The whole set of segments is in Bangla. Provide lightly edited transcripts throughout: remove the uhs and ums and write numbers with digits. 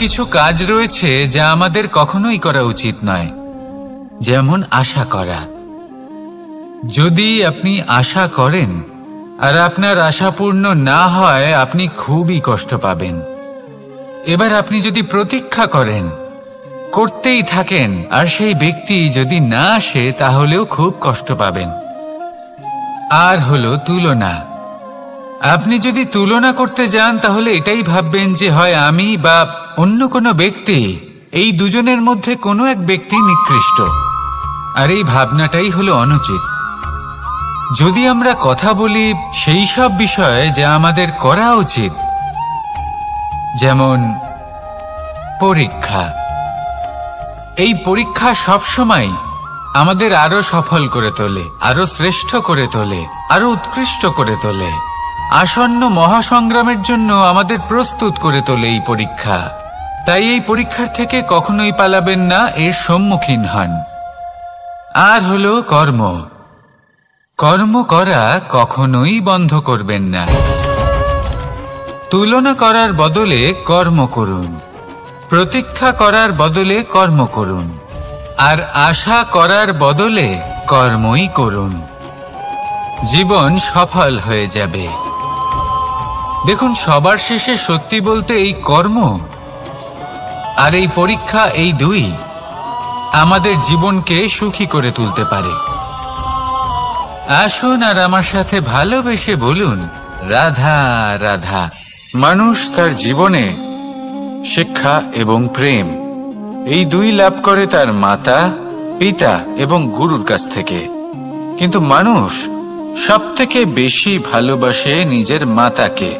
কিছু কাজ রয়েছে যা আমাদের কখনোই করা উচিত নয়, যেমন আশা করা। যদি আপনি আশা করেন আর আপনার আশা পূর্ণ না হয়, আপনি খুবই কষ্ট পাবেন। এবার আপনি যদি প্রতীক্ষা করেন, করতেই থাকেন, আর সেই ব্যক্তি যদি না আসে, তাহলেও খুব কষ্ট পাবেন। আর হলো তুলনা। আপনি যদি তুলনা করতে যান, তাহলে এটাই ভাববেন যে হয় আমি বা অন্য কোনো ব্যক্তি, এই দুজনের মধ্যে কোনো এক ব্যক্তি নিকৃষ্ট। আর এই ভাবনাটাই হলো অনুচিত। যদি আমরা কথা বলি সেই সব বিষয়ে যা আমাদের করা উচিত, যেমন পরীক্ষা। এই পরীক্ষা সবসময় আমাদের আরো সফল করে তোলে, আরো শ্রেষ্ঠ করে তোলে, আরো উৎকৃষ্ট করে তোলে। আসন্ন মহাসংগ্রামের জন্য আমাদের প্রস্তুত করে তোলে এই পরীক্ষা। তাই এই পরীক্ষার থেকে কখনোই পালাবেন না, এর সম্মুখীন হন। আর হলো কর্ম। কর্ম করা কখনোই বন্ধ করবেন না। তুলনা করার বদলে কর্ম করুন, প্রতীক্ষা করার বদলে কর্ম করুন, আর আশা করার বদলে কর্মই করুন। জীবন সফল হয়ে যাবে। দেখুন, সবার শেষে সত্যি বলতে এই কর্ম আর এই পরীক্ষা, এই দুই আমাদের জীবনকে সুখী করে তুলতে পারে। আসুন আর আমার সাথে ভালোবেসে বলুন, রাধা রাধা। মানুষ তার জীবনে শিক্ষা এবং প্রেম, এই দুই লাভ করে তার মাতা, পিতা এবং গুরুর কাছ থেকে। কিন্তু মানুষ সবথেকে বেশি ভালোবাসে নিজের মাতাকে,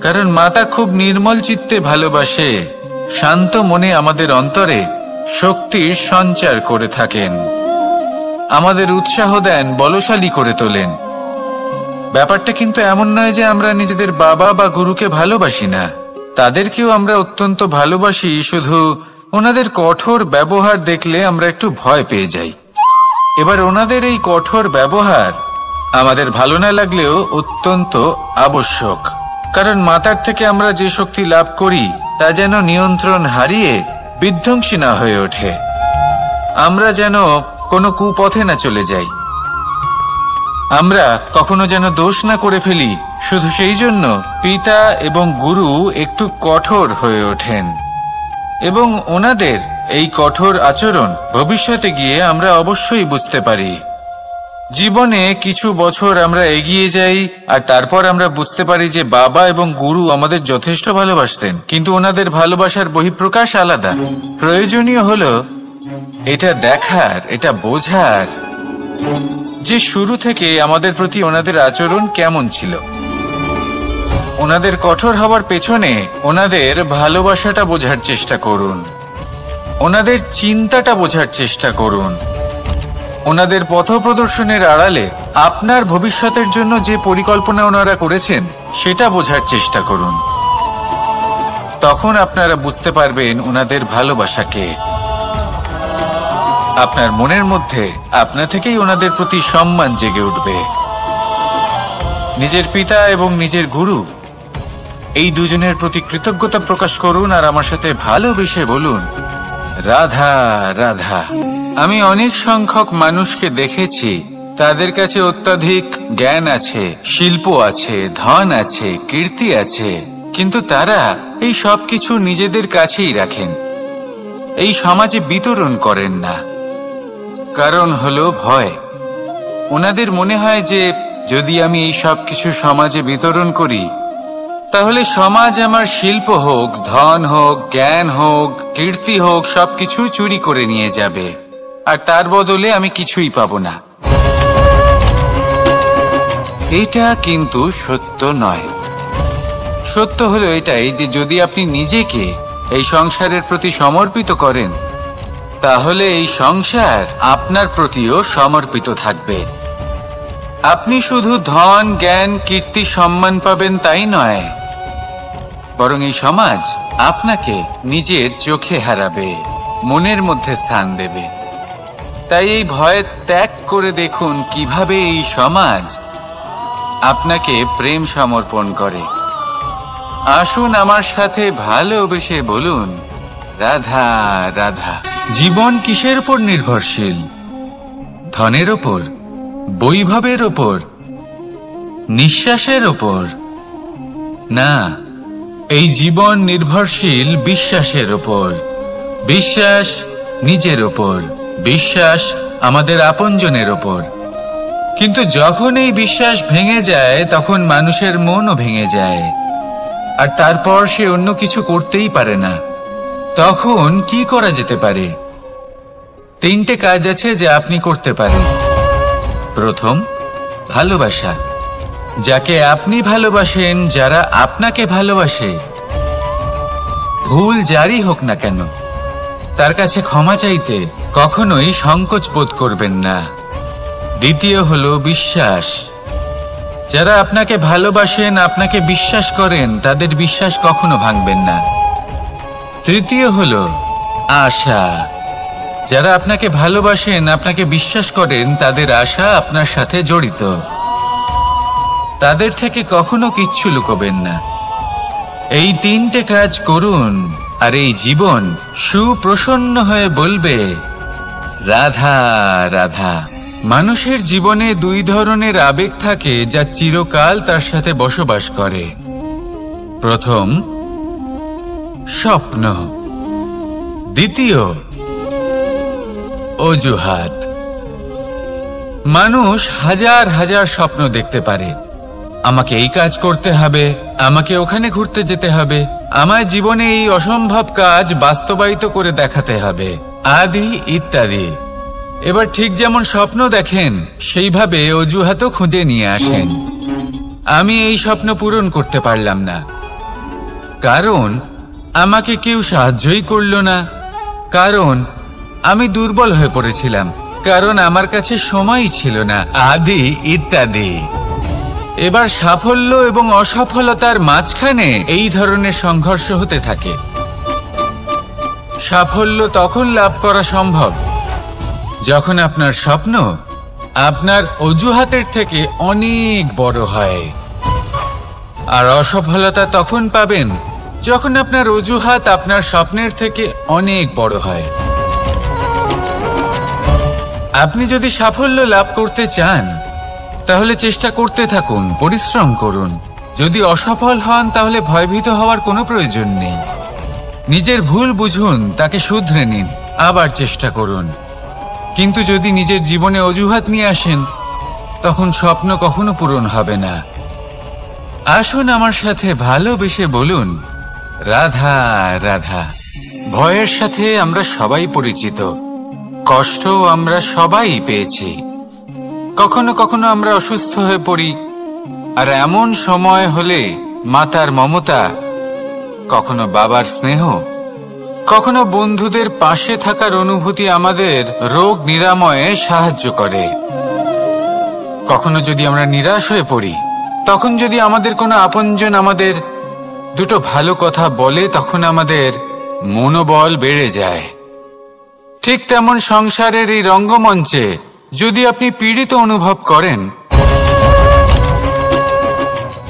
কারণ মাতা খুব নির্মল চিত্তে ভালোবাসে, শান্ত মনে আমাদের অন্তরে শক্তির সঞ্চার করে থাকেন, আমাদের উৎসাহ দেন, বলশালী করে তোলেন। ব্যাপারটা কিন্তু এমন নয় যে আমরা নিজেদের বাবা বা গুরুকে ভালোবাসি না, তাদেরকেও আমরা অত্যন্ত ভালোবাসি। শুধু ওনাদের কঠোর ব্যবহার দেখলে আমরা একটু ভয় পেয়ে যাই। এবার ওনাদের এই কঠোর ব্যবহার আমাদের ভালো না লাগলেও অত্যন্ত আবশ্যক, কারণ মাতার থেকে আমরা যে শক্তি লাভ করি তা যেন নিয়ন্ত্রণ হারিয়ে বিধ্বংসী না হয়ে ওঠে, আমরা যেন কোনো কুপথে না চলে যাই, আমরা কখনো যেন দোষ না করে ফেলি। শুধু সেই জন্য পিতা এবং গুরু একটু কঠোর হয়ে ওঠেন, এবং ওনাদের এই কঠোর আচরণ ভবিষ্যতে গিয়ে আমরা অবশ্যই বুঝতে পারি। জীবনে কিছু বছর আমরা এগিয়ে যাই আর তারপর আমরা বুঝতে পারি যে বাবা এবং গুরু আমাদের যথেষ্ট ভালোবাসতেন, কিন্তু ওনাদের ভালোবাসার বহিঃপ্রকাশ আলাদা। প্রয়োজনীয় হলো এটা দেখার, এটা বোঝার যে শুরু থেকে আমাদের প্রতি ওনাদের আচরণ কেমন ছিল। ওনাদের কঠোর হওয়ার পেছনে ওনাদের ভালোবাসাটা বোঝার চেষ্টা করুন, ওনাদের চিন্তাটা বোঝার চেষ্টা করুন, ওনাদের পথপ্রদর্শনের আড়ালে আপনার ভবিষ্যতের জন্য যে পরিকল্পনা ওনারা করেছেন সেটা বোঝার চেষ্টা করুন। তখন আপনারা বুঝতে পারবেন ওনাদের ভালোবাসাকে। আপনার মনের মধ্যে আপনা থেকেই ওনাদের প্রতি সম্মান জেগে উঠবে। নিজের পিতা এবং নিজের গুরু, এই দুজনের প্রতি কৃতজ্ঞতা প্রকাশ করুন আর আমার সাথে ভালোবেসে বলুন, রাধা রাধা। আমি অনেক সংখ্যক মানুষকে দেখেছি, তাদের কাছে অত্যাধিক জ্ঞান আছে, শিল্প আছে, ধন আছে, কীর্তি আছে, কিন্তু তারা এই সব কিছু নিজেদের কাছেই রাখেন, এই সমাজে বিতরণ করেন না। কারণ হলো ভয়। ওনাদের মনে হয় যে যদি আমি এই সব কিছু সমাজে বিতরণ করি, তাহলে সমাজ আমার শিল্প হোক, ধন হোক, জ্ঞান হোক, কীর্তি হোক, সবকিছু চুরি করে নিয়ে যাবে, আর তার বদলে আমি কিছুই পাবো না। এটা কিন্তু সত্য নয়। সত্য হলো এটাই যে যদি আপনি নিজেকে এই সংসারের প্রতি সমর্পিত করেন, তাহলে এই সংসার আপনার প্রতিও সমর্পিত থাকবে। আপনি শুধু ধন, জ্ঞান, কীর্তি, সম্মান পাবেন তাই নয়, বরং এই সমাজ আপনাকে নিজের চোখে হারাবে, মনের মধ্যে স্থান দেবে। তাই এই ভয় ত্যাগ করে দেখুন কিভাবে এই সমাজ আপনাকে প্রেম সমর্পণ করে। আসুন আমার সাথে ভালোবেসে বলুন, রাধা রাধা। জীবন কিসের উপর নির্ভরশীল? ধনের ওপর, বৈভবের ওপর, নিঃশ্বাসের ওপর? না, এই জীবন নির্ভরশীল বিশ্বাসের ওপর। বিশ্বাস নিজের ওপর, বিশ্বাস আমাদের আপনজনের ওপর। কিন্তু যখন এই বিশ্বাস ভেঙে যায়, তখন মানুষের মনও ভেঙে যায়, আর তারপর সে অন্য কিছু করতেই পারে না। তখন কি করা যেতে পারে? 3টে কাজ আছে যা আপনি করতে পারেন। প্রথম, ভালোবাসা। যাকে আপনি ভালোবাসেন, যারা আপনাকে ভালোবাসে, ভুল যারই হোক না কেন, তার কাছে ক্ষমা চাইতে কখনোই সংকোচ বোধ করবেন না। দ্বিতীয় হলো বিশ্বাস। যারা আপনাকে ভালোবাসেন, আপনাকে বিশ্বাস করেন, তাদের বিশ্বাস কখনো ভাঙবেন না। তৃতীয় হলো আশা। যারা আপনাকে ভালোবাসেন, আপনাকে বিশ্বাস করেন, তাদের আশা আপনার সাথে জড়িত। তাদের থেকে কখনো কিচ্ছু লুকোবেন না। এই 3টে কাজ করুন, আর এই জীবন সুপ্রসন্ন হয়ে বলবে, রাধা রাধা। মানুষের জীবনে 2 ধরনের আবেগ থাকে যা চিরকাল তার সাথে বসবাস করে। প্রথম, স্বপ্ন। দ্বিতীয়, অজুহাত। মানুষ হাজার হাজার স্বপ্ন দেখতে পারে। আমাকে এই কাজ করতে হবে, আমাকে ওখানে ঘুরতে যেতে হবে, আমার জীবনে এই অসম্ভব কাজ বাস্তবায়িত করে দেখাতে হবে, আদি ইত্যাদি। এবার ঠিক যেমন স্বপ্ন দেখেন, সেইভাবে অজুহাতও খুঁজে নিয়ে আসেন। আমি এই স্বপ্ন পূরণ করতে পারলাম না, কারণ আমাকে কেউ সাহায্যই করল না, কারণ আমি দুর্বল হয়ে পড়েছিলাম, কারণ আমার কাছে সময়ই ছিল না, আদি ইত্যাদি। এবার সাফল্য এবং অসফলতার মাঝখানে এই ধরনের সংঘর্ষ হতে থাকে। সাফল্য তখন লাভ করা সম্ভব যখন আপনার স্বপ্ন আপনার অজুহাতের থেকে অনেক বড় হয়, আর অসফলতা তখন পাবেন যখন আপনার অজুহাত আপনার স্বপ্নের থেকে অনেক বড় হয়। আপনি যদি সাফল্য লাভ করতে চান, তাহলে চেষ্টা করতে থাকুন, পরিশ্রম করুন। যদি অসফল হন, তাহলে ভয়ভীত হওয়ার কোনো প্রয়োজন নেই। নিজের ভুল বুঝুন, তাকে শুধরে নিন, আবার চেষ্টা করুন। কিন্তু যদি নিজের জীবনে অজুহাত নিয়ে আসেন, তখন স্বপ্ন কখনো পূরণ হবে না। আসুন আমার সাথে ভালোবেসে বলুন, রাধা রাধা। ভয়ের সাথে আমরা সবাই পরিচিত, কষ্টও আমরা সবাই পেয়েছি। কখনো কখনো আমরা অসুস্থ হয়ে পড়ি, আর এমন সময় হলে মাতার মমতা, কখনো বাবার স্নেহ, কখনো বন্ধুদের পাশে থাকার অনুভূতি আমাদের রোগ নিরাময়ে সাহায্য করে। কখনো যদি আমরা নিরাশ হয়ে পড়ি, তখন যদি আমাদের কোনো আপনজন আমাদের 2টো ভালো কথা বলে, তখন আমাদের মনোবল বেড়ে যায়। ঠিক তেমন সংসারের এই রঙ্গমঞ্চে যদি আপনি পীড়িত অনুভব করেন,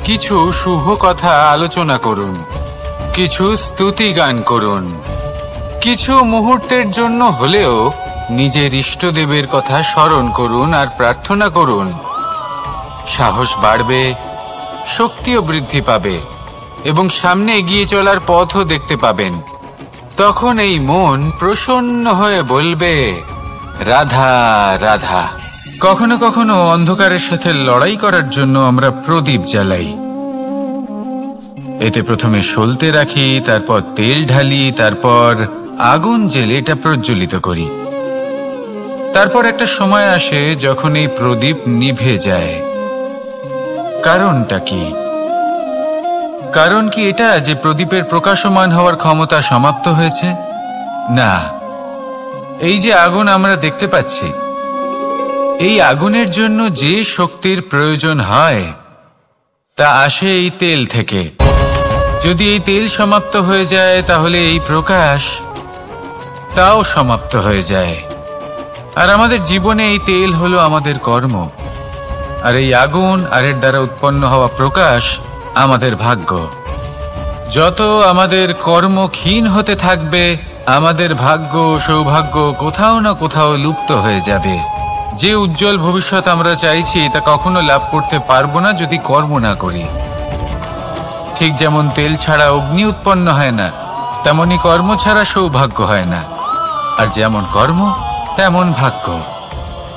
কিছু শুভ কথা আলোচনা করুন, কিছু স্তুতি গান করুন, কিছু মুহূর্তের জন্য হলেও নিজের ইষ্টদেবের কথা স্মরণ করুন আর প্রার্থনা করুন। সাহস বাড়বে, শক্তিও বৃদ্ধি পাবে, এবং সামনে এগিয়ে চলার পথও দেখতে পাবেন। তখন এই মন প্রসন্ন হয়ে বলবে, রাধা রাধা। কখনো কখনো অন্ধকারের সাথে লড়াই করার জন্য আমরা প্রদীপ জ্বালাই। এতে প্রথমে সলতে রাখি, তারপর তেল ঢালি, তারপর আগুন জেলে এটা প্রজ্বলিত করি। তারপর একটা সময় আসে যখন এই প্রদীপ নিভে যায়। কারণটা কি? কারণ কি এটা যে প্রদীপের প্রকাশমান হওয়ার ক্ষমতা সমাপ্ত হয়েছে? না, এই যে আগুন আমরা দেখতে পাচ্ছি, এই আগুনের জন্য যে শক্তির প্রয়োজন হয় তা আসে এই তেল থেকে। যদি এই তেল সমাপ্ত হয়ে যায়, তাহলে এই প্রকাশ তাও সমাপ্ত হয়ে যায়। আর আমাদের জীবনে এই তেল হলো আমাদের কর্ম, আর এই আগুন আর এর দ্বারা উৎপন্ন হওয়া প্রকাশ আমাদের ভাগ্য। যত আমাদের কর্ম ক্ষীণ হতে থাকবে, আমাদের ভাগ্য সৌভাগ্য কোথাও না কোথাও লুপ্ত হয়ে যাবে। যে উজ্জ্বল ভবিষ্যৎ আমরা চাইছি তা কখনো লাভ করতে পারবো না যদি কর্ম না করি। ঠিক যেমন তেল ছাড়া অগ্নি উৎপন্ন হয় না, তেমনি কর্ম ছাড়া সৌভাগ্য হয় না। আর যেমন কর্ম তেমন ভাগ্য।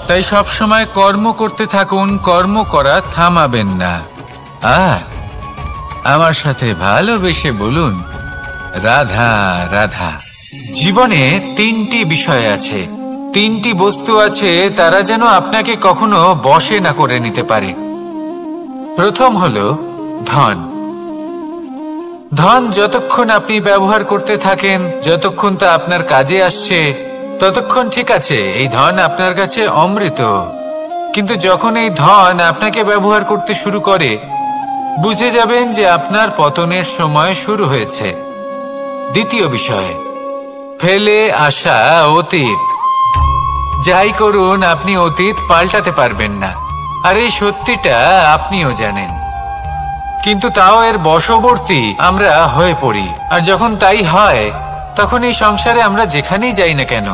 তাই সব সময় কর্ম করতে থাকুন, কর্ম করা থামাবেন না। আর আমার সাথে ভালোবেসে বলুন, রাধা রাধা। জীবনে তিনটি বিষয় আছে, তিনটি বস্তু আছে, তারা যেন আপনাকে কখনো বশে না করে নিতে পারে। প্রথম হলো ধন। ধন যতক্ষণ আপনি ব্যবহার করতে থাকেন, যতক্ষণ তা আপনার কাজে আসছে, ততক্ষণ ঠিক আছে, এই ধন আপনার কাছে অমৃত। কিন্তু যখন এই ধন আপনাকে ব্যবহার করতে শুরু করে, বুঝে যাবেন যে আপনার পতনের সময় শুরু হয়েছে। দ্বিতীয় বিষয়, ফেলে আসা অতীত। যাই করুন, আপনি অতীত পাল্টাতে পারবেন না, আর এই সত্যিটা আপনিও জানেন। কিন্তু তাও এর বশবর্তী আমরা হয়ে পড়ি। আর যখন তাই হয়, তখন এই সংসারে আমরা যেখানেই যাই না কেন,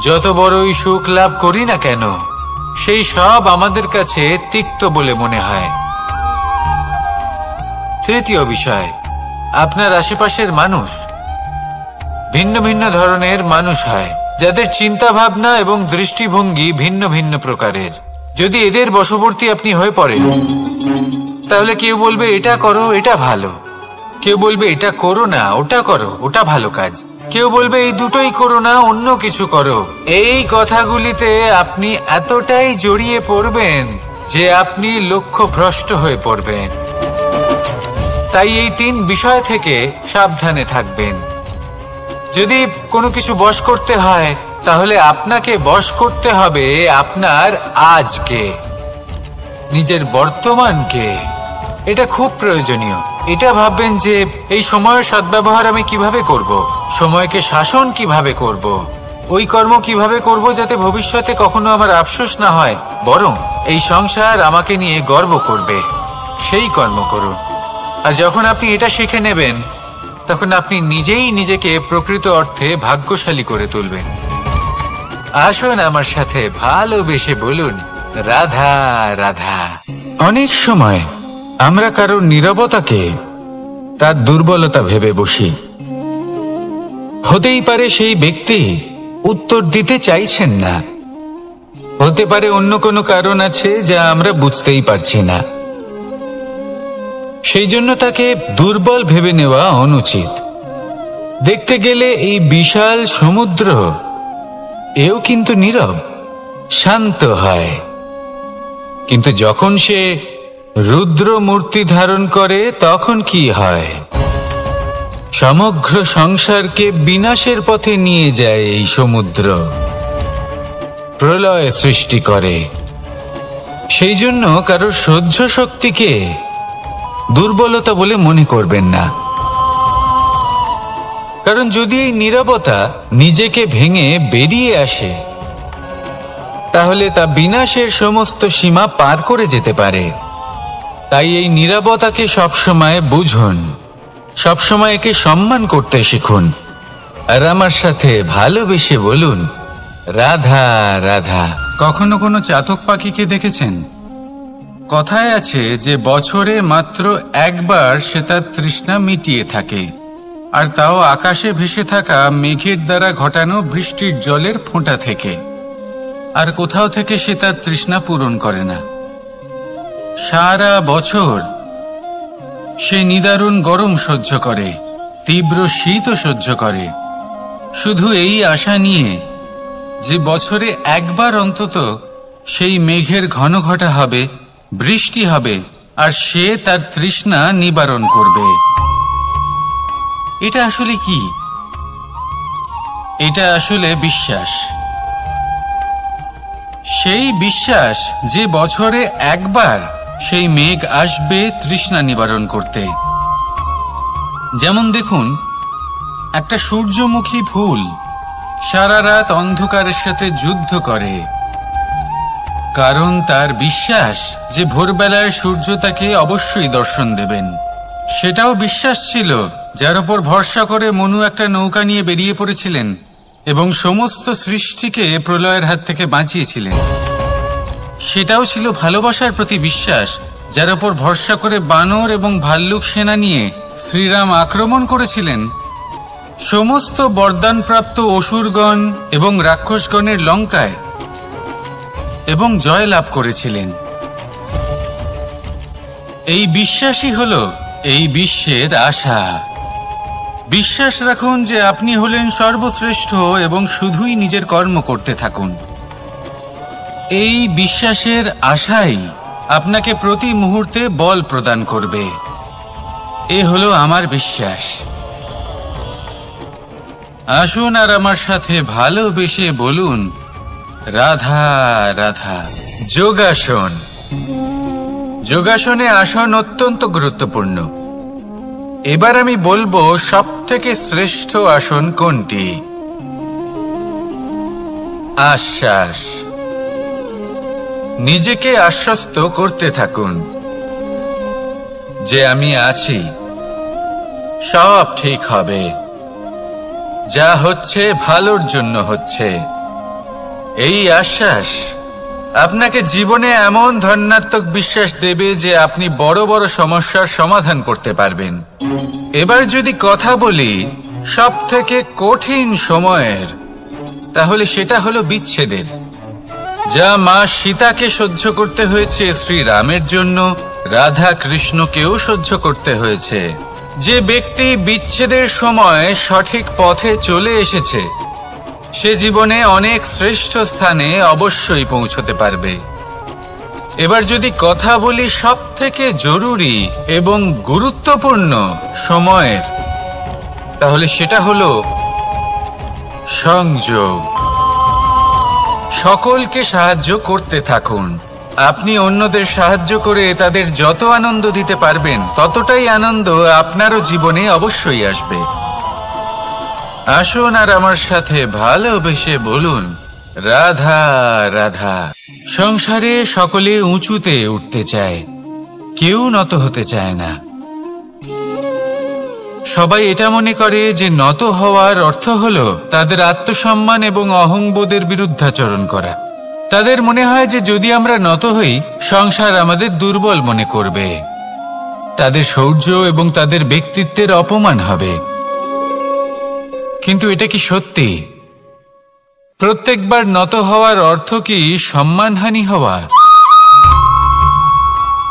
যত বড়ই সুখ লাভ করি না কেন, সেই সব আমাদের কাছে তিক্ত বলে মনে হয়। তৃতীয় বিষয়, আপনার আশেপাশের মানুষ ভিন্ন ভিন্ন ধরনের মানুষ হয়, যাদের চিন্তা ভাবনা এবং দৃষ্টিভঙ্গি ভিন্ন ভিন্ন প্রকারের। যদি এদের বশবর্তী আপনি হয়ে পড়েন, তাহলে কেউ বলবে এটা করো, এটা ভালো। কেউ বলবে এটা করো না, ওটা করো, ওটা ভালো কাজ। কেউ বলবে এই দুটোই করো না, অন্য কিছু করো। এই কথাগুলিতে আপনি এতটাই জড়িয়ে পড়বেন যে আপনি লক্ষ্যভ্রষ্ট হয়ে পড়বেন। তাই এই তিন বিষয় থেকে সাবধানে থাকবেন। যদি কোনো কিছু বশ করতে হয়, তাহলে আপনাকে বশ করতে হবে আপনার আজকে, নিজের বর্তমানকে। এটা খুব প্রয়োজনীয়। এটা ভাববেন যে এই সময়ের সদ্ব্যবহার আমি কিভাবে করব, সময়কে শাসন কিভাবে করব, ওই কর্ম কিভাবে করব যাতে ভবিষ্যতে কখনো আমার আফসোস না হয়, বরং এই সংসার আমাকে নিয়ে গর্ব করবে, সেই কর্ম করুন। আর যখন আপনি এটা শিখে নেবেন, তখন আপনি নিজেই নিজেকে প্রকৃত অর্থে ভাগ্যশালী করে তুলবেন। আসুন আমার সাথে ভালোবেসে বলুন, রাধা রাধা। অনেক সময় আমরা কারোর নীরবতাকে তার দুর্বলতা ভেবে বসি। হতেই পারে সেই ব্যক্তি উত্তর দিতে চাইছেন না, হতে পারে অন্য কোনো কারণ আছে যা আমরা বুঝতেই পারছি না। সেই জন্য তাকে দুর্বল ভেবে নেওয়া অনুচিত। দেখতে গেলে এই বিশাল সমুদ্র এও কিন্তু নীরব, শান্ত হয়। কিন্তু যখন সে রুদ্র মূর্তি ধারণ করে, তখন কি হয়? সমগ্র সংসারকে বিনাশের পথে নিয়ে যায় এই সমুদ্র, প্রলয় সৃষ্টি করে। সেই জন্য কারোর সহ্য শক্তিকে দুর্বলতা বলে মনে করবেন না। কারণ যদি এই নীরবতা নিজেকে ভেঙে বেরিয়ে আসে, তাহলে তা বিনাশের সমস্ত সীমা পার করে যেতে পারে। তাই এই নীরবতাকে সবসময় বুঝুন, সবসময় একে সম্মান করতে শিখুন। আর আমার সাথে ভালোবেসে বলুন, রাধা রাধা। কখনো কোনো চাতক পাখিকে দেখেছেন? কথায় আছে যে বছরে মাত্র একবার সে তার তৃষ্ণা মিটিয়ে থাকে, আর তাও আকাশে ভেসে থাকা মেঘের দ্বারা ঘটানো বৃষ্টির জলের ফোঁটা থেকে। আর কোথাও থেকে সে তার তৃষ্ণা পূরণ করে না। সারা বছর সে নিদারুণ গরম সহ্য করে, তীব্র শীতও সহ্য করে, শুধু এই আশা নিয়ে যে বছরে একবার অন্তত সেই মেঘের ঘন ঘটা হবে, বৃষ্টি হবে, আর সে তার তৃষ্ণা নিবারণ করবে। এটা আসলে কি? এটা আসলে বিশ্বাস। সেই বিশ্বাস যে বছরে একবার সেই মেঘ আসবে তৃষ্ণা নিবারণ করতে। যেমন দেখুন, একটা সূর্যমুখী ফুল সারা রাত অন্ধকারের সাথে যুদ্ধ করে, কারণ তার বিশ্বাস যে ভোরবেলায় সূর্য তাকে অবশ্যই দর্শন দেবেন। সেটাও বিশ্বাস ছিল, যার উপর ভরসা করে মনু একটা নৌকা নিয়ে বেরিয়ে পড়েছিলেন এবং সমস্ত সৃষ্টিকে প্রলয়ের হাত থেকে বাঁচিয়েছিলেন। সেটাও ছিল ভালোবাসার প্রতি বিশ্বাস, যার উপর ভরসা করে বানর এবং ভাল্লুক সেনা নিয়ে শ্রীরাম আক্রমণ করেছিলেন সমস্ত বরদানপ্রাপ্ত অসুরগণ এবং রাক্ষসগণের লঙ্কায় এবং জয় লাভ করেছিলেন। এই বিশ্বাসই হল এই বিশ্বের আশা। বিশ্বাস রাখুন যে আপনি হলেন সর্বশ্রেষ্ঠ এবং শুধুই নিজের কর্ম করতে থাকুন। এই বিশ্বাসের আশাই আপনাকে প্রতি মুহূর্তে বল প্রদান করবে। এ হলো আমার বিশ্বাস। আসুন আর আমার সাথে ভালোবেসে বলুন, রাধা রাধা। যোগাসন। যোগাসনে আসন অত্যন্ত গুরুত্বপূর্ণ। এবার আমি বলবো সবথেকে শ্রেষ্ঠ আসন কোনটি। আশ্বাস। নিজেকে আশ্বস্ত করতে থাকুন যে আমি আছি, সব ঠিক হবে, যা হচ্ছে ভালোর জন্য হচ্ছে। এই আশ্বাস আপনাকে জীবনে এমন ধনাত্মক বিশ্বাস দেবে যে আপনি বড় বড় সমস্যার সমাধান করতে পারবেন। এবার যদি কথা বলি সবথেকে কঠিন সময়ের, তাহলে সেটা হলো বিচ্ছেদের। যা মা সীতাকে সহ্য করতে হয়েছে শ্রীরামের জন্য, রাধা কৃষ্ণকেও সহ্য করতে হয়েছে। যে ব্যক্তি বিচ্ছেদের সময় সঠিক পথে চলে এসেছে, সে জীবনে অনেক শ্রেষ্ঠ স্থানে অবশ্যই পৌঁছতে পারবে। এবার যদি কথা বলি সবথেকে জরুরি এবং গুরুত্বপূর্ণ সময়ের, তাহলে সেটা হলো সংযোগ। সকলকে সাহায্য করতে থাকুন। আপনি অন্যদের সাহায্য করে তাদের যত আনন্দ দিতে পারবেন, ততটাই আনন্দ আপনারও জীবনে অবশ্যই আসবে। আসুন আর আমার সাথে ভালোবেসে বলুন, রাধা রাধা। সংসারে সকলে উঁচুতে উঠতে চায়, কেউ নত হতে চায় না। সবাই এটা মনে করে যে নত হওয়ার অর্থ হলো তাদের আত্মসম্মান এবং অহংবোধের বিরুদ্ধাচরণ করা। তাদের মনে হয় যে যদি আমরা নত হই, সংসার আমাদের দুর্বল মনে করবে, তাদের শৌর্য এবং তাদের ব্যক্তিত্বের অপমান হবে। কিন্তু এটা কি সত্যি? প্রত্যেকবার নত হওয়ার অর্থ কি সম্মানহানি হওয়া?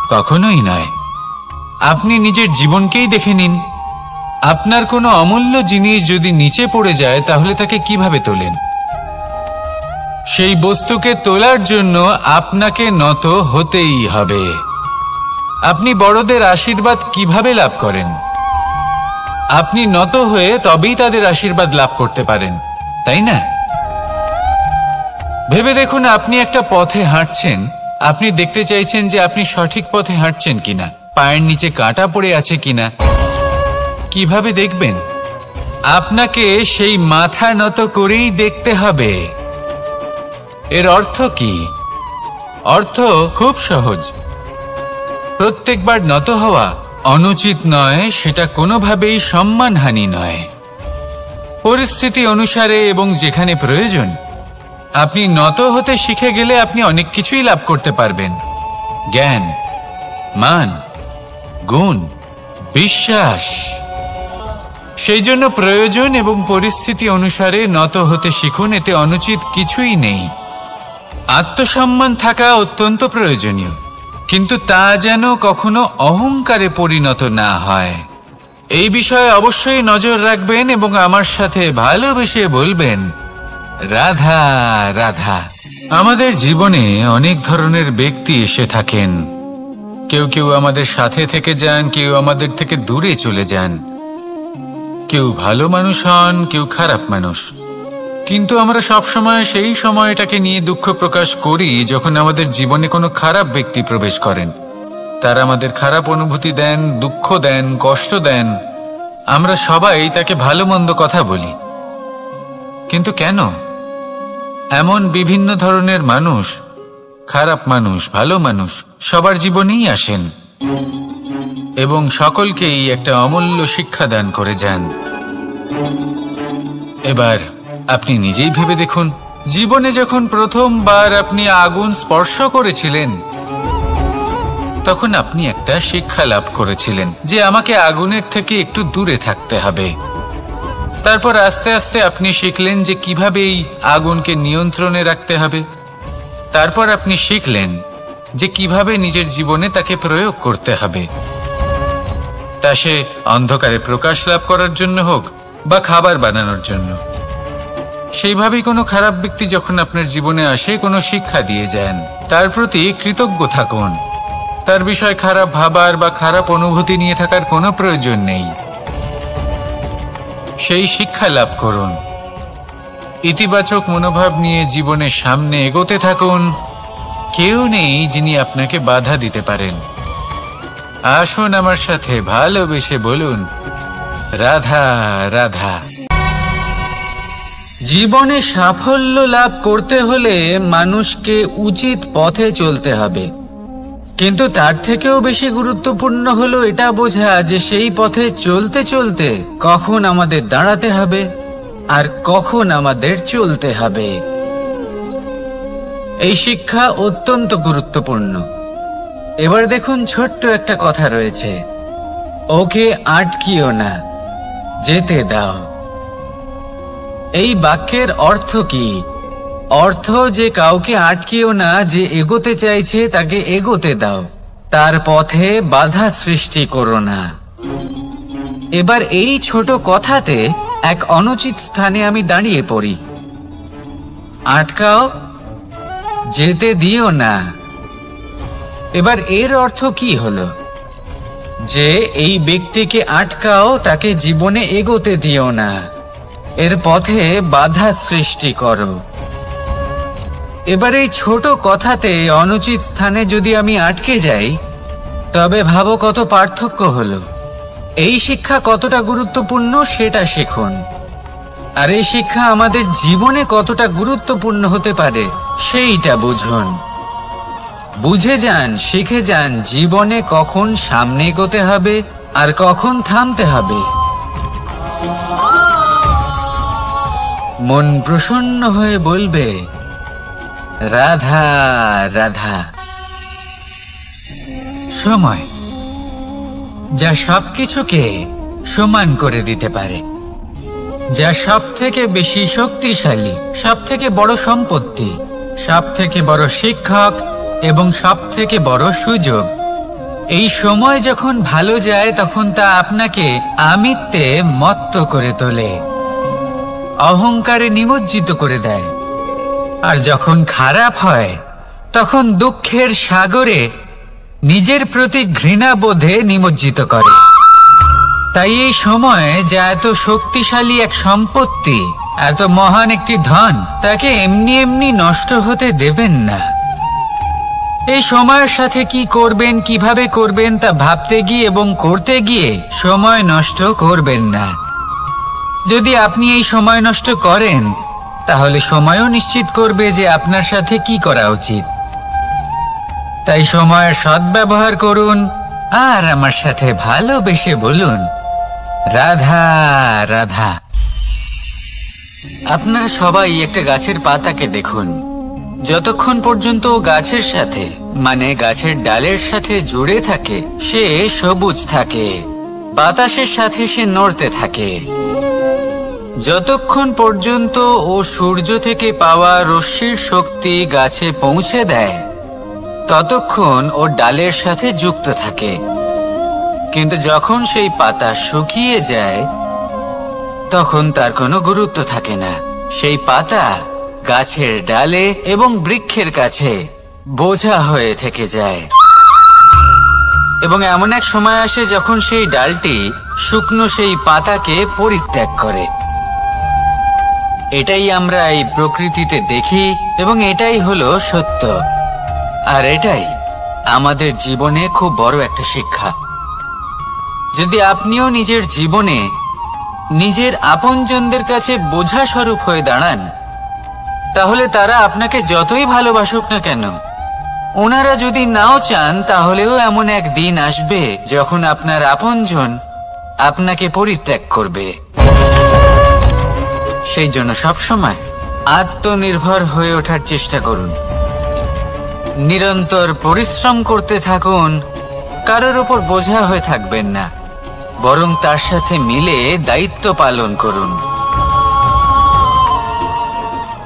কখনোই নয়। আপনি নিজের জীবনকেই দেখে নিন। আপনার কোনো অমূল্য জিনিস যদি নিচে পড়ে যায়, তাহলে তাকে কিভাবে তোলেন? সেই বস্তুকে তোলার জন্য আপনাকে নত হতেই হবে। আপনি বড়দের আশীর্বাদ কিভাবে লাভ করেন? আপনি নত হয়ে তবেই তাদের আশীর্বাদ লাভ করতে পারেন, তাই না? ভেবে দেখুন, আপনি একটা পথে হাঁটছেন। আপনি দেখতে চাইছেন যে আপনি সঠিক পথে হাঁটছেন কিনা, পায়ের নিচে কাঁটা পড়ে আছে কিনা। কিভাবে দেখবেন? আপনাকে সেই মাথা নত করেই দেখতে হবে। এর অর্থ কি? অর্থ খুব সহজ। প্রত্যেকবার নত হওয়া অনুচিত নয়, সেটা কোনোভাবেই সম্মানহানি নয়। পরিস্থিতি অনুসারে এবং যেখানে প্রয়োজন, আপনি নত হতে শিখে গেলে আপনি অনেক কিছুই লাভ করতে পারবেন। জ্ঞান, মান, গুণ, বিশ্বাস। সেই জন্য প্রয়োজন এবং পরিস্থিতি অনুসারে নত হতে শিখুন। এতে অনুচিত কিছুই নেই। আত্মসম্মান থাকা অত্যন্ত প্রয়োজনীয়, কিন্তু তা যেন কখনো অহংকারে পরিণত না হয়। এই বিষয়ে অবশ্যই নজর রাখবেন এবং আমার সাথে ভালোবেসে বলবেন, রাধা রাধা। আমাদের জীবনে অনেক ধরনের ব্যক্তি এসে থাকেন। কেউ কেউ আমাদের সাথে থেকে যান, কেউ আমাদের থেকে দূরে চলে যান। কেউ ভালো মানুষ হন, কেউ খারাপ মানুষ। কিন্তু আমরা সবসময় সেই সময়টাকে নিয়ে দুঃখ প্রকাশ করি যখন আমাদের জীবনে কোনো খারাপ ব্যক্তি প্রবেশ করেন। তারা আমাদের খারাপ অনুভূতি দেন, দুঃখ দেন, কষ্ট দেন। আমরা সবাই তাকে ভালো মন্দ কথা বলি। কিন্তু কেন? এমন বিভিন্ন ধরনের মানুষ, খারাপ মানুষ, ভালো মানুষ, সবার জীবনেই আসেন। এবং সকলকেই একটা অমূল্য শিক্ষা দান করে যান। এবার আপনি নিজেই ভেবে দেখুন, জীবনে যখন প্রথমবার আপনি আগুন স্পর্শ করেছিলেন তখন আপনি একটা শিক্ষা লাভ করেছিলেন যে আমাকে আগুনের থেকে একটু দূরে থাকতে হবে। তারপর আস্তে আস্তে আপনি শিখলেন যে কিভাবে এই আগুনকে নিয়ন্ত্রণে রাখতে হবে। তারপর আপনি শিখলেন যে কিভাবে নিজের জীবনে তাকে প্রয়োগ করতে হবে, তা সে অন্ধকারে প্রকাশ লাভ করার জন্য হোক বা খাবার বানানোর জন্য। সেইভাবেই কোনো খারাপ ব্যক্তি যখন আপনার জীবনে আসে কোনো শিক্ষা দিয়ে যান, তার প্রতি কৃতজ্ঞ থাকুন। তার বিষয় খারাপ ভাবার বা খারাপ অনুভূতি নিয়ে থাকার কোনো প্রয়োজন নেই। সেই শিক্ষা লাভ করুন, ইতিবাচক মনোভাব নিয়ে জীবনের সামনে এগোতে থাকুন। কেউ নেই যিনি আপনাকে বাধা দিতে পারেন। আসুন আমার সাথে ভালোবেসে বলুন, রাধা রাধা। জীবনে সাফল্য লাভ করতে হলে মানুষকে উচিত পথে চলতে হবে, কিন্তু তার থেকেও বেশি গুরুত্বপূর্ণ হলো এটা বোঝা যে সেই পথে চলতে চলতে কখন আমাদের দাঁড়াতে হবে আর কখন আমাদের চলতে হবে। এই শিক্ষা অত্যন্ত গুরুত্বপূর্ণ। এবার দেখুন, ছোট্ট একটা কথা রয়েছে, ওকে আটকিও না, যেতে দাও। এই বাক্যের অর্থ কি? অর্থ যে কাউকে আটকিও না, যে এগোতে চাইছে তাকে এগোতে দাও, তার পথে বাধা সৃষ্টি করো না। এবার এই ছোট কথাতে এক অনুচিত স্থানে আমি দাঁড়িয়ে পড়ি। আটকাও, যেতে দিও না। এবার এর অর্থ কি হলো? যে এই ব্যক্তিকে আটকাও, তাকে জীবনে এগোতে দিও না, এর পথে বাধা সৃষ্টি করো। এবার এই ছোট কথাতে অনুচিত স্থানে যদি আমি আটকে যাই, তবে ভাবো কত পার্থক্য হলো। এই শিক্ষা কতটা গুরুত্বপূর্ণ সেটা শিখুন। আর এই শিক্ষা আমাদের জীবনে কতটা গুরুত্বপূর্ণ হতে পারে সেইটা বুঝুন। বুঝে যান, শিখে যান জীবনে কখন সামনে এগোতে হবে আর কখন থামতে হবে। মন প্রসন্ন হয়ে বলবে, রাধা রাধা। সময় যা সবকিছুকে সমান করে দিতে পারে, যা সব থেকে বেশি শক্তিশালী, সব থেকে বড় সম্পত্তি, সব থেকে বড় শিক্ষক এবং সব থেকে বড় সুযোগ। এই সময় যখন ভালো যায় তখন তা আপনাকে আমিত্বে মত্ত করে তোলে, অহংকারে নিমজ্জিত করে দেয়। আর যখন খারাপ হয় তখন দুঃখের সাগরে নিজের প্রতি ঘৃণাবোধে নিমজ্জিত করে। তাই এই সময় যা এত শক্তিশালী এক সম্পত্তি, এত মহান একটি ধন, তাকে এমনি এমনি নষ্ট হতে দেবেন না। এই সময়ের সাথে কি করবেন, কিভাবে করবেন তা ভাবতে গিয়ে এবং করতে গিয়ে সময় নষ্ট করবেন না। যদি আপনি এই সময় নষ্ট করেন, তাহলে সময়ও নিশ্চিত করবে যে আপনার সাথে কি করা উচিত। তাই সময়ের সদ্ব্যবহার করুন আর আমার সাথে ভালোবেসে বলুন, রাধা রাধা। আপনারা সবাই একটা গাছের পাতাকে দেখুন। যতক্ষণ পর্যন্ত গাছের সাথে, মানে গাছের ডালের সাথে জুড়ে থাকে, সে সবুজ থাকে, বাতাসের সাথে সে নড়তে থাকে। যতক্ষণ পর্যন্ত ও সূর্য থেকে পাওয়া রশ্মির শক্তি গাছে পৌঁছে দেয়, ততক্ষণ ও ডালের সাথে যুক্ত থাকে। কিন্তু যখন সেই পাতা শুকিয়ে যায়, তখন তার কোনো গুরুত্ব থাকে না। সেই পাতা গাছের ডালে এবং বৃক্ষের কাছে বোঝা হয়ে থেকে যায়। এবং এমন এক সময় আসে যখন সেই ডালটি শুকনো সেই পাতাকে পরিত্যাগ করে। এটাই আমরা এই প্রকৃতিতে দেখি এবং এটাই হলো সত্য। আর এটাই আমাদের জীবনে খুব বড় একটা শিক্ষা। যদি আপনিও নিজের জীবনে নিজের আপনজনদের কাছে বোঝা স্বরূপ হয়ে দাঁড়ান, তাহলে তারা আপনাকে যতই ভালোবাসুক না কেন, ওনারা যদি নাও চান তাহলেও এমন এক দিন আসবে যখন আপনার আপনজন আপনাকে পরিত্যাগ করবে। সেই জন্য সবসময় আত্মনির্ভর হয়ে ওঠার চেষ্টা করুন। নিরন্তর পরিশ্রম করতে থাকুন, কারোর উপর বোঝা হয়ে থাকবেন না, বরং তার সাথে মিলে দায়িত্ব পালন করুন।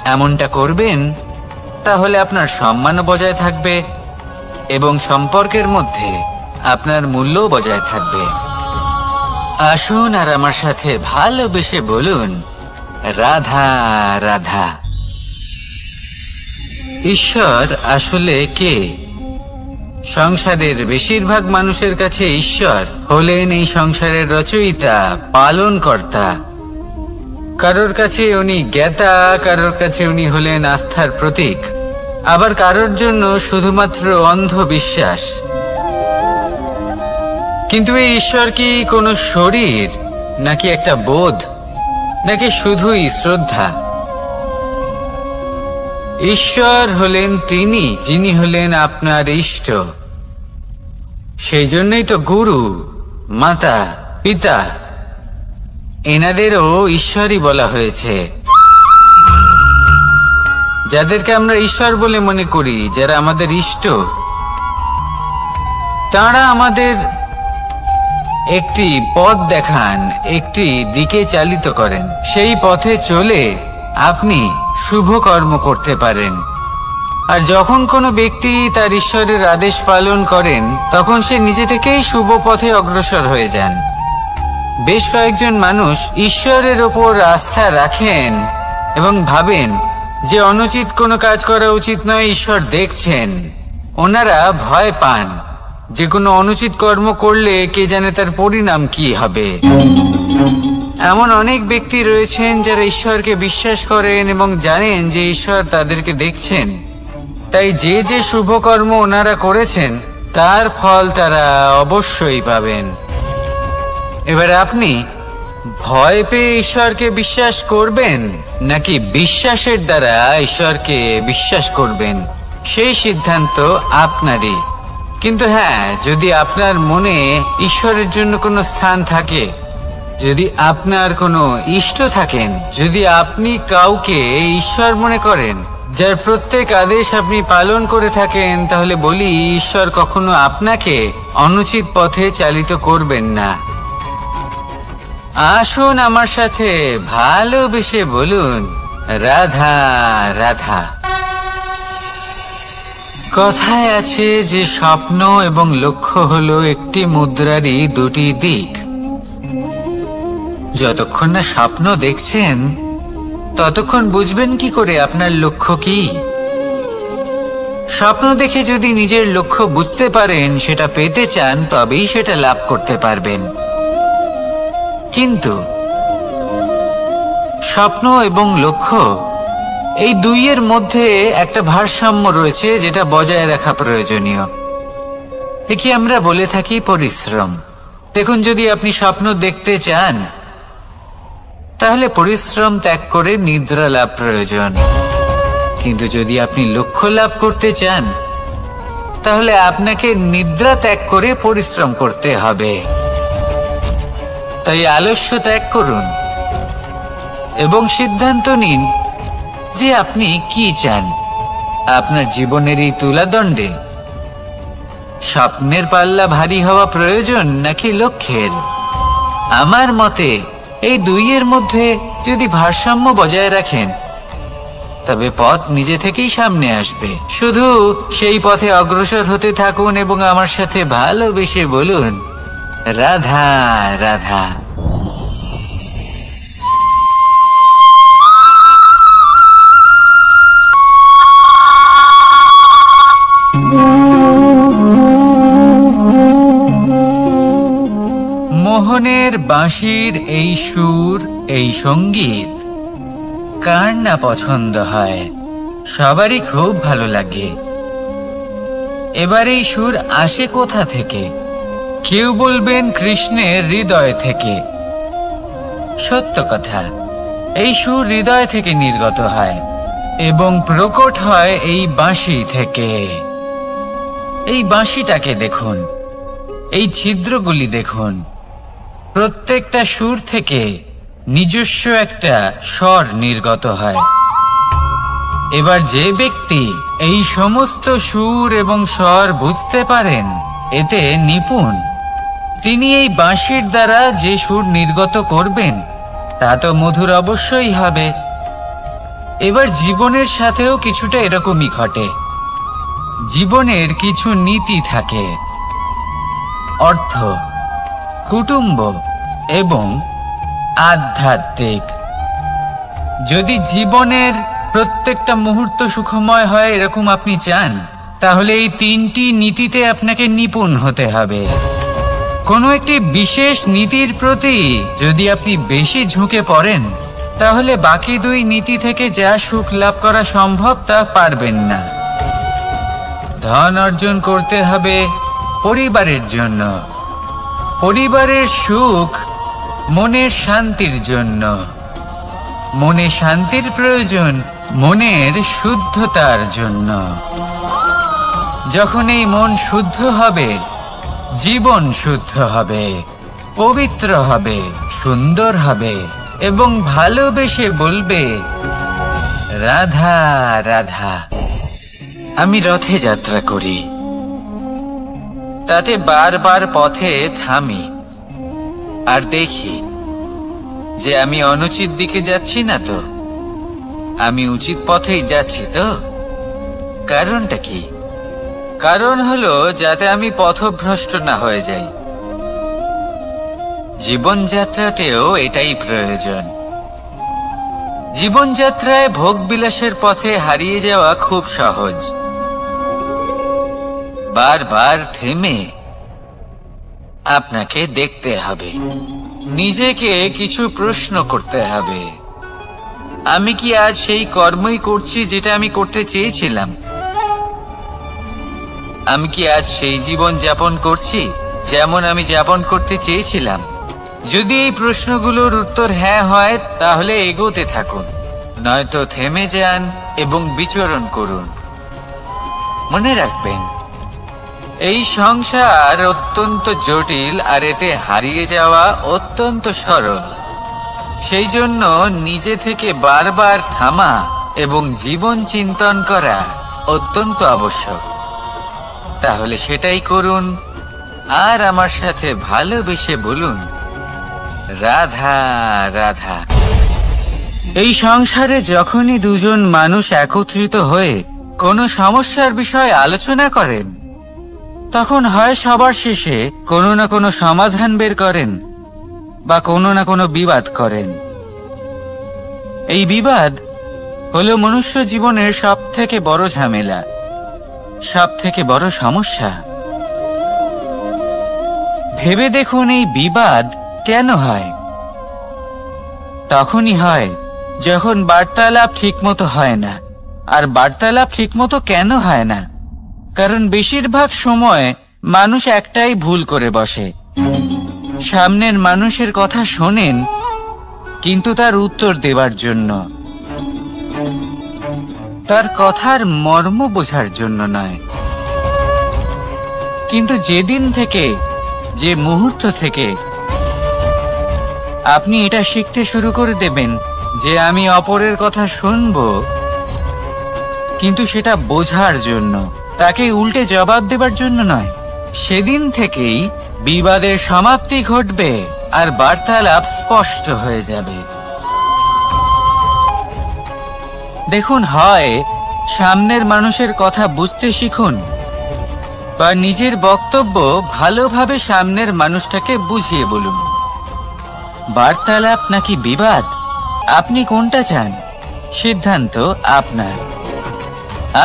এমনটা করবেন তাহলে আপনার সম্মানও বজায় থাকবে এবং সম্পর্কের মধ্যে আপনার মূল্যও বজায় থাকবে। আসুন আর আমার সাথে ভালোবেসে বলুন, রাধা রাধা। ঈশ্বর আসলে কে? সংসারের বেশিরভাগ মানুষের কাছে ঈশ্বর হলেন এই সংসারের রচয়িতা, পালনকর্তা। কারোর কাছে উনি জ্ঞাতা, কারোর কাছে উনি হলেন আস্থার প্রতীক, আবার কারোর জন্য শুধুমাত্র অন্ধবিশ্বাস। কিন্তু এই ঈশ্বর কি কোনো শরীর, নাকি একটা বোধ, নাকি শুধুই শ্রদ্ধা? ঈশ্বর হলেন তিনি যিনি হলেন আপনার ইষ্ট। সেই জন্যই তো গুরু, মাতা, পিতা এনাদেরও ঈশ্বরই বলা হয়েছে। যাদেরকে আমরা ঈশ্বর বলে মনে করি, যারা আমাদের ইষ্ট, তারা আমাদের একটি পথ দেখান, একটি দিকে চালিত করেন। সেই পথে চলে আপনি শুভ কর্ম করতে পারেন। আর যখন কোনো ব্যক্তি তার ঈশ্বরের আদেশ পালন করেন, তখন সে নিজে থেকেই শুভ পথে অগ্রসর হয়ে যান। বেশ কয়েকজন মানুষ ঈশ্বরের ওপর আস্থা রাখেন এবং ভাবেন যে অনুচিত কোনো কাজ করা উচিত নয়, ঈশ্বর দেখছেন। ওনারা ভয় পান যে কোনো অনুচিত কর্ম করলে কে জানে তার পরিণাম কি হবে। এমন অনেক ব্যক্তি রয়েছেন যারা ঈশ্বরকে বিশ্বাস করেন এবং জানেন যে ঈশ্বর তাদেরকে দেখছেন। তাই যে যে শুভ কর্ম ওনারা করেছেন তার ফল তারা অবশ্যই পাবেন। এবার আপনি ভয় পেয়ে ঈশ্বরকে বিশ্বাস করবেন, নাকি বিশ্বাসের দ্বারা ঈশ্বরকে বিশ্বাস করবেন, সেই সিদ্ধান্ত আপনারই। কিন্তু হ্যাঁ, যদি আপনার মনে ঈশ্বরের জন্য কোনো স্থান থাকে, যদি আপনার কোনো ইষ্ট থাকেন, যদি আপনি কাউকে ঈশ্বর মনে করেন, যার প্রত্যেক আদেশ আপনি পালন করে থাকেন, তাহলে বলি, ঈশ্বর কখনো আপনাকে অনুচিত পথে চালিত করবেন না। আসুন আমার সাথে ভালোবেসে বলুন, রাধা রাধা। কথায় আছে যে স্বপ্ন এবং লক্ষ্য হলো একটি মুদ্রারই দুটি দিক। যতক্ষণ না স্বপ্ন দেখছেন ততক্ষণ বুঝবেন কি করে আপনার লক্ষ্য কি? স্বপ্ন দেখে যদি নিজের লক্ষ্য বুঝতে পারেন, সেটা পেতে চান, তবেই সেটা লাভ করতে পারবেন। কিন্তু স্বপ্ন এবং লক্ষ্য এই দুইয়ের মধ্যে একটা ভারসাম্য রয়েছে, যেটা বজায় রাখা প্রয়োজনীয়। একে আমরা বলে থাকি পরিশ্রম। দেখুন, যদি আপনি স্বপ্ন দেখতে চান, তাহলে পরিশ্রম ত্যাগ করে নিদ্রা লাভ প্রয়োজন। কিন্তু যদি আপনি লক্ষ্য লাভ করতে চান, তাহলে আপনাকে নিদ্রা ত্যাগ করে পরিশ্রম করতে হবে। তাই আলস্য ত্যাগ করুন এবং সিদ্ধান্ত নিন যে আপনি কি চান। আপনার জীবনের এই তুলাদণ্ডে স্বপ্নের পাল্লা ভারী হওয়া প্রয়োজন নাকি লক্ষ্যের? আমার মতে এই দুইয়ের মধ্যে যদি ভারসাম্য বজায় রাখেন, তবে পথ নিজে থেকেই সামনে আসবে। শুধু সেই পথে অগ্রসর হতে থাকুন এবং আমার সাথে ভালোবেসে বলুন, রাধা রাধা। মোহনের বাঁশির এই সুর, এই সঙ্গীত কার না পছন্দ হয়? সবারই খুব ভালো লাগে। এবার এই সুর আসে কোথা থেকে? কেউ বলবেন কৃষ্ণের হৃদয় থেকে। সত্য কথা, এই সুর হৃদয় থেকে নির্গত হয় এবং প্রকট হয় এই বাঁশি থেকে। এই বাঁশিটাকে দেখুন, এই ছিদ্রগুলি দেখুন, প্রত্যেকটা সুর থেকে নিজস্ব একটা স্বর নির্গত হয়। এবার যে ব্যক্তি এই সমস্ত সুর এবং স্বর বুঝতে পারেন, এতে নিপুণ, তিনি এই বাঁশির দ্বারা যে সুর নির্গত করবেন তা তো মধুর অবশ্যই হবে। এবার জীবনের সাথেও কিছুটা এরকমই ঘটে। জীবনের কিছু নীতি থাকে, অর্থ, কুটুম্ব এবং আধ্যাত্মিক। যদি জীবনের প্রত্যেকটা মুহূর্ত সুখময় হয় এরকম আপনি চান, তাহলে এই তিনটি নীতিতে আপনাকে নিপুণ হতে হবে। কোনো একটি বিশেষ নীতির প্রতি যদি আপনি বেশি ঝুঁকে পড়েন, তাহলে বাকি দুই নীতি থেকে যা সুখ লাভ করা সম্ভব তা পারবেন না। ধন অর্জন করতে হবে পরিবারের জন্য, পরিবারের সুখ মনের শান্তির জন্য, মনে শান্তির প্রয়োজন মনের শুদ্ধতার জন্য। যখন এই মন শুদ্ধ হবে, জীবন শুদ্ধ হবে, পবিত্র হবে, সুন্দর হবে এবং ভালোবেসে বলবে, রাধা রাধা। আমি রথে যাত্রা করি, তাতে বারবার পথে থামি আর দেখি যে আমি অনুচিত দিকে যাচ্ছি না তো, আমি উচিত পথেই যাচ্ছি তো। কারণটা কি? কারণ হলো যাতে আমি পথভ্রষ্ট না হয়ে যাই। জীবনযাত্রাতেও এটাই প্রয়োজন। জীবনযাত্রায় ভোগ বিলাসের পথে হারিয়ে যাওয়া খুব সহজ। বারবার থেমে আপনাকে দেখতে হবে, নিজেকে কিছু প্রশ্ন করতে হবে। আমি কি আজ সেই কর্মই করছি যেটা আমি করতে চেয়েছিলাম? আমি কি আজ সেই জীবন যাপন করছি যেমন আমি যাপন করতে চেয়েছিলাম? যদি এই প্রশ্নগুলোর উত্তর হ্যাঁ হয়, তাহলে এগোতে থাকুন, নয়তো থেমে যান এবং বিচরণ করুন। মনে রাখবেন, এই সংসার অত্যন্ত জটিল আর এতে হারিয়ে যাওয়া অত্যন্ত সরল। সেই জন্য নিজে থেকে বারবার থামা এবং জীবন চিন্তন করা অত্যন্ত আবশ্যক। তাহলে সেটাই করুন আর আমার সাথে ভালোবেসে বলুন, রাধা রাধা। এই সংসারে যখনই দুজন মানুষ একত্রিত হয়ে কোনো সমস্যার বিষয়ে আলোচনা করেন, তখন হয় সবার শেষে কোনো না কোনো সমাধান বের করেন বা কোনো না কোনো বিবাদ করেন। এই বিবাদ হলো মনুষ্য জীবনের সবথেকে বড় ঝামেলা, সবথেকে বড় সমস্যা। ভেবে দেখুন, এই বিবাদ কেন হয়? তখনই হয় যখন বার্তালাপ ঠিকমতো হয় না। আর বার্তালাপ ঠিকমতো কেন হয় না? কারণ বেশিরভাগ সময় মানুষ একটাই ভুল করে বসে। সামনের মানুষের কথা শোনেন, কিন্তু তার উত্তর দেবার জন্য, তার কথার মর্ম বোঝার জন্য নয়। কিন্তু যেদিন থেকে, যে মুহূর্ত থেকে আপনি এটা শিখতে শুরু করে দেবেন যে আমি অপরের কথা শুনব, কিন্তু সেটা বোঝার জন্য, তাকে উল্টে জবাব দেবার জন্য নয়, সেদিন থেকেই বিবাদের সমাপ্তি ঘটবে আর বার্তালাপ স্পষ্ট হয়ে যাবে। দেখুন, হয় সামনের মানুষের কথা বুঝতে শিখুন বা নিজের বক্তব্য ভালোভাবে সামনের মানুষটাকে বুঝিয়ে বলুন। বার্তালাপ নাকি বিবাদ, আপনি কোনটা চান? সিদ্ধান্ত আপনার।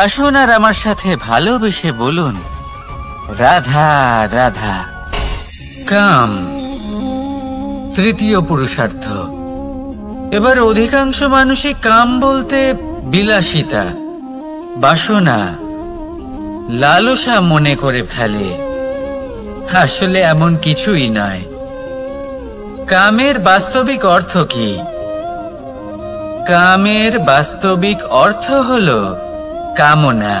আসুন আর আমার সাথে ভালোবেসে বলুন, রাধা রাধা। কাম, তৃতীয় পুরুষার্থ। এবার অধিকাংশ মানুষই কাম বলতে বিলাসিতা, বাসনা, লালসা মনে করে ফেলে। আসলে এমন কিছুই নয়। কামের বাস্তবিক অর্থ কি? কামের বাস্তবিক অর্থ হলো কামনা।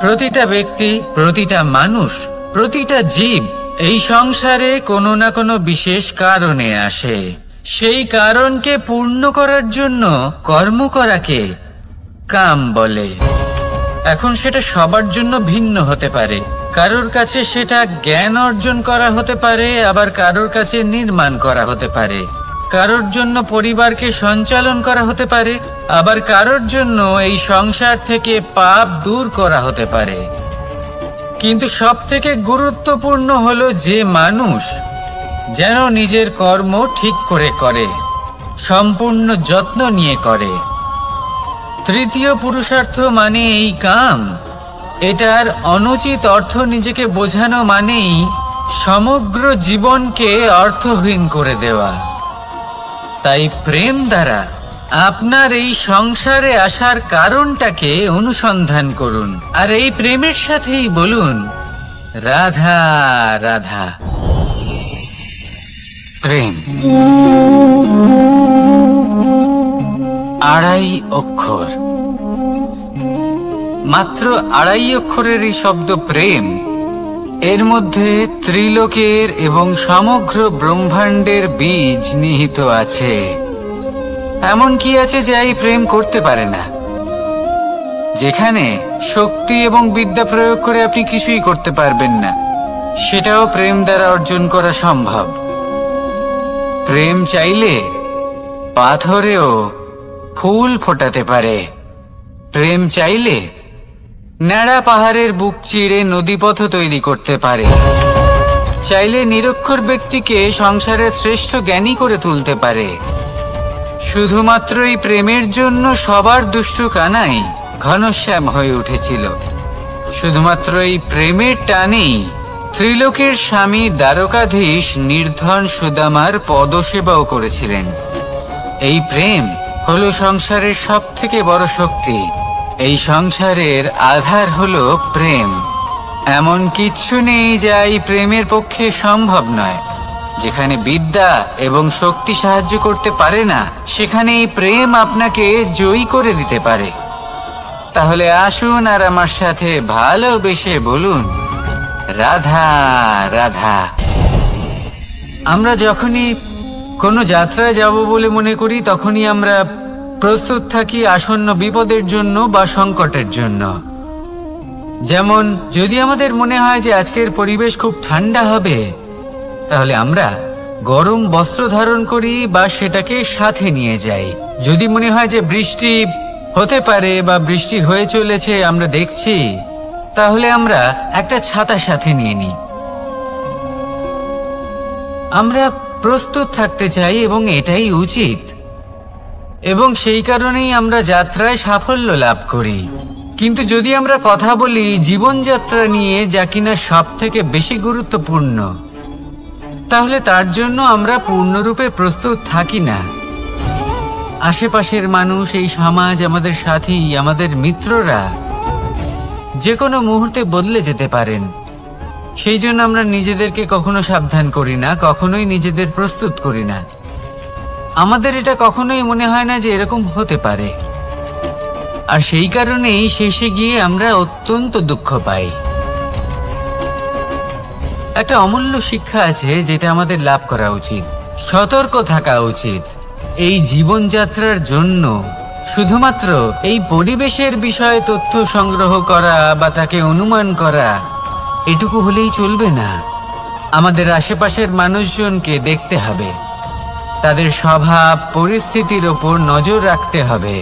প্রতিটা ব্যক্তি, প্রতিটা মানুষ, প্রতিটা জীব এই সংসারে কোনো না কোনো বিশেষ কারণে আসে। সেই কারণকে পূর্ণ করার জন্য কর্ম করাকে কাম বলে। এখন সেটা সবার জন্য ভিন্ন হতে পারে। কারোর কাছে সেটা জ্ঞান অর্জন করা হতে পারে, আবার কারোর কাছে নির্মাণ করা হতে পারে। কারোর জন্য পরিবারকে সঞ্চালন করা হতে পারে, আবার কারোর জন্য এই সংসার থেকে পাপ দূর করা হতে পারে। কিন্তু সবথেকে গুরুত্বপূর্ণ হলো যে মানুষ যেন নিজের কর্ম ঠিক করে, সম্পূর্ণ যত্ন নিয়ে করে। তৃতীয় পুরুষার্থ মানে এই কাম। এটার অনুচিত অর্থ নিজেকে বোঝানো মানেই সমগ্র জীবনকে অর্থহীন করে দেওয়া। তাই প্রেম দ্বারা আপনার এই সংসারে আসার কারণটাকে অনুসন্ধান করুন, আর এই প্রেমের সাথেই বলুন, রাধা রাধা। প্রেম 2.5 অক্ষর, মাত্র 2.5 অক্ষরের এই শব্দ প্রেম, এর মধ্যে ত্রিলোকের এবং সমগ্র ব্রহ্মাণ্ডের বীজ নিহিত আছে। এমন কি আছে যে এই প্রেম করতে পারে না? যেখানে শক্তি এবং বিদ্যা প্রয়োগ করে আপনি কিছুই করতে পারবেন না, সেটাও প্রেম দ্বারা অর্জন করা সম্ভব। প্রেম চাইলে পাথরেও ফুল ফোটাতে পারে। প্রেম চাইলে ন্যাড়া পাহাড়ের বুক চিরে নদীপথ তৈরি করতে পারে। চাইলে নিরক্ষর ব্যক্তিকে সংসারের শ্রেষ্ঠ জ্ঞানী করে তুলতে পারে। শুধুমাত্র এই প্রেমের জন্য সবার দুষ্টু কানাই ঘনশ্যাম হয়ে উঠেছিল। শুধুমাত্র এই প্রেমের টানেই ত্রিলোকের স্বামী দ্বারকাধীশ নির্ধন সুদামার পদসেবাও করেছিলেন। এই প্রেম হলো সংসারের সবথেকে বড় শক্তি। এই সংসারের আধার হলো প্রেম। এমন কিচ্ছু নেই যা এই প্রেমের পক্ষে সম্ভব নয়। যেখানে বিদ্যা এবং শক্তি সাহায্য করতে পারে না, সেখানে এই প্রেম আপনাকে জয়ী করে দিতে পারে। তাহলে আসুন আর আমার সাথে ভালোবেসে বলুন, রাধা রাধা। আমরা যখনই কোনো যাত্রায় যাব বলে মনে করি, তখনই আমরা প্রস্তুত থাকি আসন্ন বিপদের জন্য বা সংকটের জন্য। যেমন যদি আমাদের মনে হয় যে আজকের পরিবেশ খুব ঠান্ডা হবে, তাহলে আমরা গরম বস্ত্র ধারণ করি বা সেটাকে সাথে নিয়ে যাই। যদি মনে হয় যে বৃষ্টি হতে পারে বা বৃষ্টি হয়ে চলেছে, আমরা দেখছি, তাহলে আমরা একটা ছাতা সাথে নিয়ে নিই। আমরা প্রস্তুত থাকতে চাই এবং এটাই উচিত, এবং সেই কারণেই আমরা যাত্রায় সাফল্য লাভ করি। কিন্তু যদি আমরা কথা বলি জীবনযাত্রা নিয়ে, যা কিনা সব থেকে বেশি গুরুত্বপূর্ণ, তাহলে তার জন্য আমরা পূর্ণরূপে প্রস্তুত থাকি না। আশেপাশের মানুষ, এই সমাজ, আমাদের সাথী, আমাদের মিত্ররা যে কোনো মুহূর্তে বদলে যেতে পারেন। সেই জন্য আমরা নিজেদেরকে কখনো সাবধান করি না, কখনোই নিজেদের প্রস্তুত করি না। আমাদের এটা কখনোই মনে হয় না যে এরকম হতে পারে, আর সেই কারণেই শেষে গিয়ে আমরা অত্যন্ত দুঃখ পাই। একটা অমূল্য শিক্ষা আছে যেটা আমাদের লাভ করা উচিত। সতর্ক থাকা উচিত। এই জীবনযাত্রার জন্য শুধুমাত্র এই পরিবেশের বিষয়ে তথ্য সংগ্রহ করা বা তাকে অনুমান করা, এটুকু হলেই চলবে না। আমাদের আশেপাশের মানুষজনকে দেখতে হবে, তাদের স্বভাব পরিস্থিতির ওপর নজর রাখতে হবে।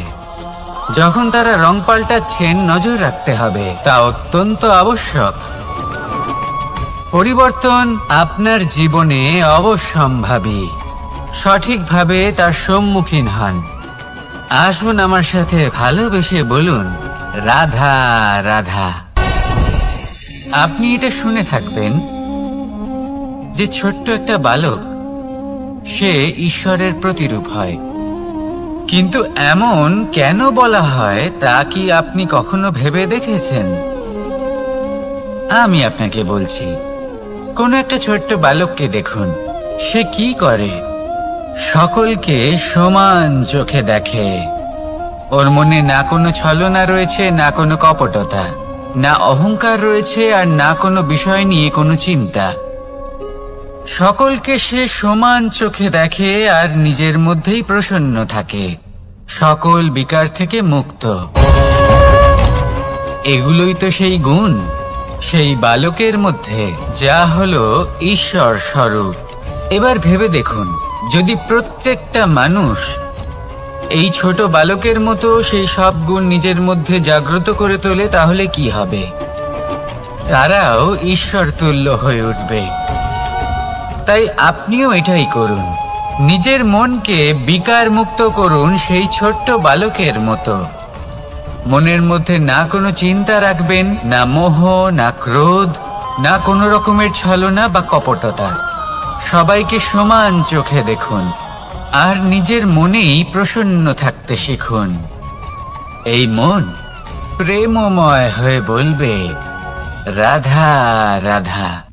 যখন তারা রং পাল্টাচ্ছেন, নজর রাখতে হবে। তা অত্যন্ত আবশ্যক। পরিবর্তন আপনার জীবনে অবশ্যম্ভাবী। সঠিকভাবে তার সম্মুখীন হন। আসুন আমার সাথে ভালোবেসে বলুন, রাধা রাধা। আপনি এটা শুনে থাকবেন যে ছোট্ট একটা বালক, সে ঈশ্বরের প্রতিরূপ হয়। কিন্তু এমন কেন বলা হয় তা কি আপনি কখনো ভেবে দেখেছেন? আমি আপনাকে বলছি। কোন একটা ছোট্ট বালককে দেখুন, সে কি করে? সকলকে সমান চোখে দেখে। ওর মনে না কোনো ছলনা রয়েছে, না কোনো কপটতা। না অহংকার রয়েছে আর না কোনো বিষয় নিয়ে কোনো চিন্তা। সকলকে সে সমান চোখে দেখে আর নিজের মধ্যেই প্রসন্ন থাকে, সকল বিকার থেকে মুক্ত। এগুলোই তো সেই গুণ, সেই বালকের মধ্যে যা হলো ঈশ্বর স্বরূপ। এবার ভেবে দেখুন, যদি প্রত্যেকটা মানুষ এই ছোট বালকের মতো সেই সব গুণ নিজের মধ্যে জাগ্রত করে তোলে, তাহলে কি হবে? তারাও ঈশ্বর তুল্য হয়ে উঠবে। তাই আপনিও এটাই করুন, নিজের মনকে বিকার মুক্ত করুন সেই ছোট্ট বালকের মতো। মনের মধ্যে না কোনো চিন্তা রাখবেন, না মোহ, না ক্রোধ, না কোনো রকমের ছলনা বা কপটতা। সবাইকে সমান চোখে দেখুন আর নিজের মনেই প্রসন্ন থাকতে শিখুন। এই মন প্রেমময় হয়ে বলবে, রাধা রাধা।